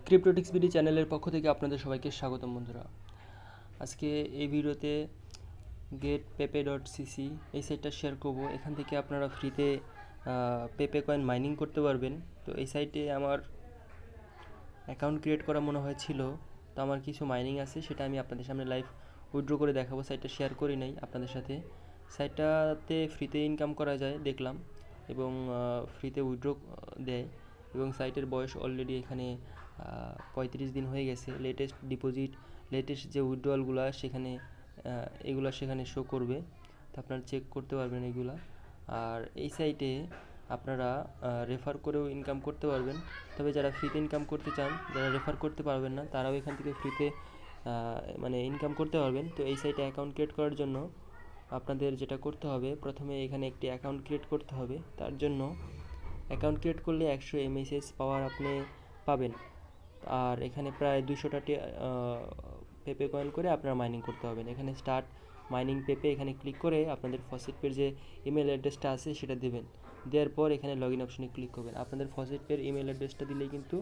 ক্রিপ্টোটিক্স BD চ্যানেলের পক্ষ থেকে আপনাদের সবাইকে স্বাগতম বন্ধুরা। আজকে এই ভিডিওতে getpepe.cc এই সাইটটা শেয়ার করব। এখান থেকে আপনারা ফ্রিতে পেপে কয়েন মাইনিং করতে পারবেন। তো এই সাইটে আমার অ্যাকাউন্ট ক্রিয়েট করা মনে হয়েছিল, তো আমার কিছু মাইনিং আছে, সেটা আমি আপনাদের সামনে লাইভ উইথড্র করে দেখাবো। সাইটটা শেয়ার করি নাই আপনাদের সাথে। সাইটটাতে ফ্রিতে ইনকাম করা যায় দেখলাম, এবং ফ্রিতে উইথড্র দেয়, এবং সাইটের বয়স অলরেডি এখানে 35 দিন হয়ে গেছে। লেটেস্ট ডিপোজিট, লেটেস্ট যে উইথড্রয়ালগুলো সেখানে শো করবে, তো আপনারা চেক করতে পারবেন এগুলা। আর এই সাইটে আপনারা রেফার করেও ইনকাম করতে পারবেন, তবে যারা ফ্রিতে ইনকাম করতে চান, যারা রেফার করতে পারবেন না, তারাও এখান থেকে ফ্রিতে ইনকাম করতে পারবেন। তো এই সাইটে অ্যাকাউন্ট ক্রিয়েট করার জন্য আপনাদের যেটা করতে হবে, প্রথমে এখানে একটি অ্যাকাউন্ট ক্রিয়েট করতে হবে। তার জন্য অ্যাকাউন্ট ক্রিয়েট করলে 100 MSS পাওয়ার আপনি পাবেন, আর এখানে প্রায় 200টা পেপে কয়েন করে আপনারা মাইনিং করতে হবেন। এখানে স্টার্ট মাইনিং পেপে এখানে ক্লিক করে আপনাদের ফসিটপের যে ইমেল অ্যাড্রেসটা আছে সেটা দেবেন। দেওয়ার পর এখানে লগ ইন অপশনে ক্লিক করবেন। আপনাদের ফসিটপের ইমেল অ্যাড্রেসটা দিলেই কিন্তু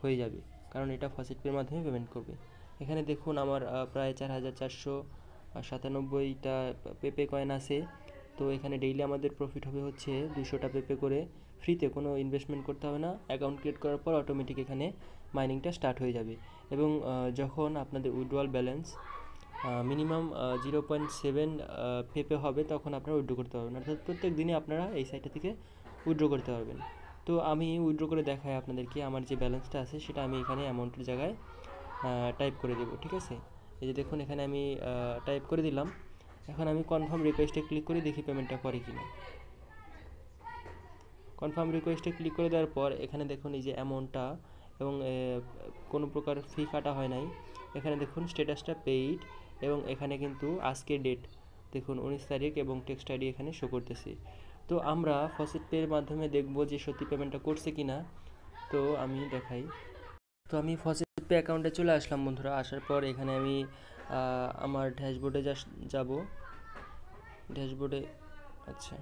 হয়ে যাবে, কারণ এটা ফসিটপের মাধ্যমে পেমেন্ট করবে। এখানে দেখুন আমার প্রায় 4497টা পেপে কয়েন আছে। তো এখানে ডেইলি আমাদের প্রফিট হবে হচ্ছে 200টা পেপে করে, ফ্রিতে, কোনো ইনভেস্টমেন্ট করতে হবে না। অ্যাকাউন্ট ক্রিয়েট করার পর অটোমেটিক এখানে মাইনিংটা স্টার্ট হয়ে যাবে, এবং যখন আপনাদের উইথড্রয়াল ব্যালেন্স মিনিমাম 0.7 পেপে হবে, তখন আপনারা উইথড্র করতে পারবেন। অর্থাৎ প্রত্যেক দিনে আপনারা এই সাইটটা থেকে উইথড্র করতে পারবেন। তো আমি উইথড্র করে দেখাই আপনাদেরকে। আমার যে ব্যালেন্সটা আছে সেটা আমি এখানে অ্যামাউন্টের জায়গায় টাইপ করে দেবো, ঠিক আছে? এই যে দেখুন, এখানে আমি টাইপ করে দিলাম। এখন আমি কনফার্ম রিকোয়েস্টে ক্লিক করে দেখি পেমেন্টটা করে কিনা। কনফার্ম রিকোয়েস্টে ক্লিক করে দেওয়ার পর এখানে দেখুন এই যে অ্যামাউন্টটা, এবং কোনো প্রকার ফি কাটা হয় নাই। এখানে দেখুন স্ট্যাটাসটা পেইড, এবং এখানে কিন্তু আজকের ডেট দেখুন 19 তারিখ, এবং টেক্সট আইডি এখানে শো করতেছে। তো আমরা ফসিট পের মাধ্যমে দেখব যে সত্যি পেমেন্টটা করছে কিনা। তো আমি দেখাই। তো আমি ফসিট পে অ্যাকাউন্টে চলে আসলাম বন্ধুরা। আসার পর এখানে আমি আমার ড্যাশবোর্ডে যাব। ড্যাশবোর্ডে, আচ্ছা,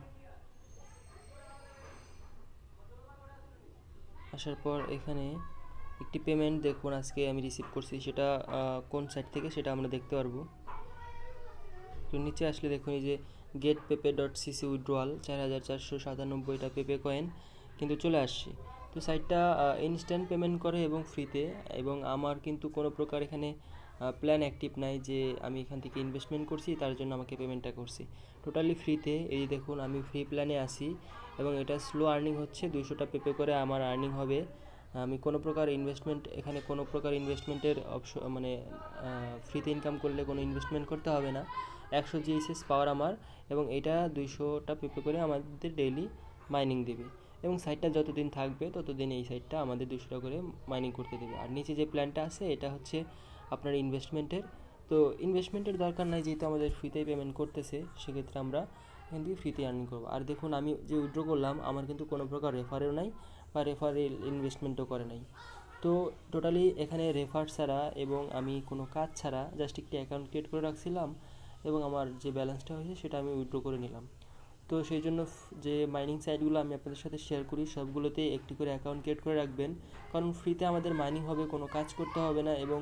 আসার পর এখানে একটি পেমেন্ট দেখুন আজকে আমি রিসিভ করছি, সেটা কোন সাইট থেকে সেটা আমরা দেখতে পারবো। তো নিচে আসলে দেখুন এই যে getpepe.cc উইথড্রয়াল 4497টা পেপে কয়েন কিন্তু চলে আসছে। তো সাইটটা ইনস্ট্যান্ট পেমেন্ট করে এবং ফ্রিতে, এবং আমার কিন্তু কোনো প্রকার এখানে প্ল্যান অ্যাক্টিভ নাই যে আমি এখান থেকে ইনভেস্টমেন্ট করছি তার জন্য আমাকে পেমেন্টটা করছি। টোটালি ফ্রিতে। এই দেখুন আমি ফ্রি প্ল্যানে আসি, এবং এটা স্লো আর্নিং হচ্ছে। 200টা পেপে করে আমার আর্নিং হবে। আমি কোনো প্রকার ইনভেস্টমেন্টের ফ্রিতে ইনকাম করলে কোনো ইনভেস্টমেন্ট করতে হবে না। 100 GSS পাওয়ার আমার, এবং এটা 200টা পেপে করে আমাদের ডেইলি মাইনিং দেবে, এবং সাইটটা যতদিন থাকবে ততদিন এই সাইটটা আমাদের 200টা করে মাইনিং করতে দেবে। আর নিচে যে প্ল্যানটা আছে এটা হচ্ছে আপনার ইনভেস্টমেন্টের। তো ইনভেস্টমেন্টের দরকার নাই, যেহেতু আমাদের ফ্রিতেই পেমেন্ট করতেছে, সেক্ষেত্রে আমরা এখান থেকে ফ্রিতে আর্নিং করবো। আর দেখুন আমি যে উইথড্র করলাম, আমার কিন্তু কোনো প্রকার রেফারেও নাই বা রেফারেল ইনভেস্টমেন্টও করে নাই। তো টোটালি এখানে রেফার ছাড়া এবং আমি কোনো কাজ ছাড়া জাস্ট একটি অ্যাকাউন্ট ক্রিয়েট করে রাখছিলাম, এবং আমার যে ব্যালেন্সটা হয়েছে সেটা আমি উইথড্র করে নিলাম। তো সেই জন্য যে মাইনিং সাইটগুলো আমি আপনাদের সাথে শেয়ার করি, সবগুলোতেই একটি করে অ্যাকাউন্ট ক্রিয়েট করে রাখবেন, কারণ ফ্রিতে আমাদের মাইনিং হবে, কোনো কাজ করতে হবে না, এবং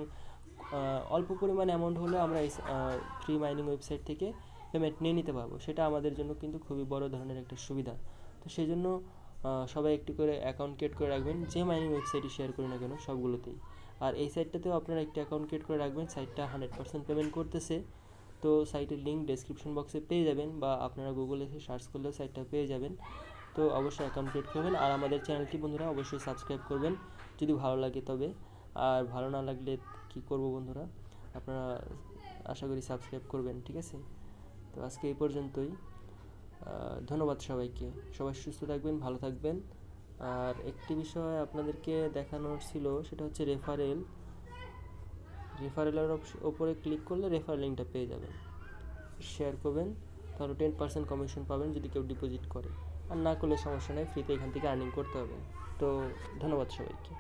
অল্প পরিমাণ অ্যামাউন্ট হলেও আমরা এই ফ্রি মাইনিং ওয়েবসাইট থেকে পেমেন্ট নিয়ে নিতে পারবো। সেটা আমাদের জন্য কিন্তু খুবই বড় ধরনের একটা সুবিধা। তো সেই জন্য সবাই একটি করে অ্যাকাউন্ট ক্রিয়েট করে রাখবেন, যে মাইনিং ওয়েবসাইটই শেয়ার করি না কেন সবগুলোতেই। আর এই সাইটটাতেও আপনারা একটি অ্যাকাউন্ট ক্রিয়েট করে রাখবেন। সাইটটা 100% পেমেন্ট করতেছে। তো সাইটের লিঙ্ক ডেসক্রিপশন বক্সে পেয়ে যাবেন, বা আপনারা গুগলে এসে সার্চ করলেও সাইটটা পেয়ে যাবেন। তো অবশ্যই অ্যাকাউন্ট ক্রিয়েট করবেন, আর আমাদের চ্যানেলটি বন্ধুরা অবশ্যই সাবস্ক্রাইব করবেন যদি ভালো লাগে তবে। আর ভালো না লাগলে কি করব বন্ধুরা, আপনারা আশা করি সাবস্ক্রাইব করবেন, ঠিক আছে? তো আজকে এই পর্যন্তই। ধন্যবাদ সবাইকে। সবাই সুস্থ থাকবেন, ভালো থাকবেন। আর একটি বিষয় আপনাদেরকে দেখানোর ছিল, সেটা হচ্ছে রেফারেলের ওপরে ক্লিক করলে রেফারেল লিঙ্কটা পেয়ে যাবেন। শেয়ার করবেন, তাহলে 10% কমিশন পাবেন যদি কেউ ডিপোজিট করে। আর না করলে সমস্যা নেই, ফ্রিতে এখান থেকে আর্নিং করতে হবে। তো ধন্যবাদ সবাইকে।